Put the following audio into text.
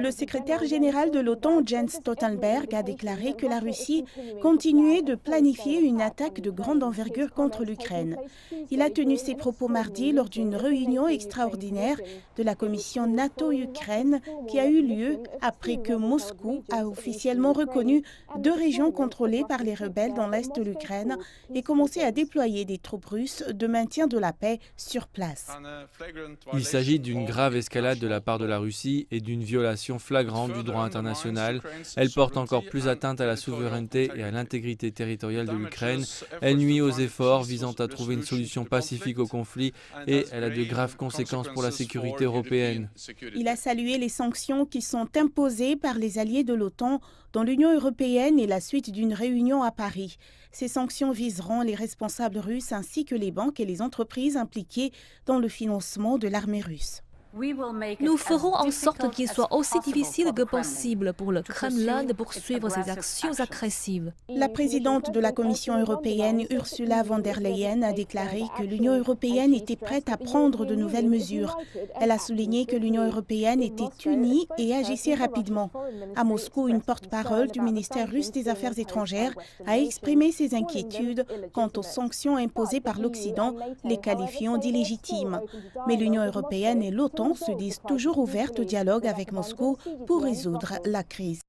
Le secrétaire général de l'OTAN, Jens Stoltenberg, a déclaré que la Russie continuait de planifier une attaque de grande envergure contre l'Ukraine. Il a tenu ses propos mardi lors d'une réunion extraordinaire de la commission NATO-Ukraine qui a eu lieu après que Moscou a officiellement reconnu 2 régions contrôlées par les rebelles dans l'est de l'Ukraine et commencé à déployer des troupes russes de maintien de la paix sur place. Il s'agit d'une grave escalade de la part de la Russie et d'une violation flagrante du droit international. Elle porte encore plus atteinte à la souveraineté et à l'intégrité territoriale de l'Ukraine. Elle nuit aux efforts visant à trouver une solution pacifique au conflit et elle a de graves conséquences pour la sécurité européenne. Il a salué les sanctions qui sont imposées par les alliés de l'OTAN dans l'Union européenne et la suite d'une réunion à Paris. Ces sanctions viseront les responsables russes ainsi que les banques et les entreprises impliquées dans le financement de l'armée russe. Nous ferons en sorte qu'il soit aussi difficile que possible pour le Kremlin de poursuivre ses actions agressives. La présidente de la Commission européenne, Ursula von der Leyen, a déclaré que l'Union européenne était prête à prendre de nouvelles mesures. Elle a souligné que l'Union européenne était unie et agissait rapidement. À Moscou, une porte-parole du ministère russe des Affaires étrangères a exprimé ses inquiétudes quant aux sanctions imposées par l'Occident, les qualifiant d'illégitimes. Mais l'Union européenne et l'OTAN se disent toujours ouvertes au dialogue avec Moscou pour résoudre la crise.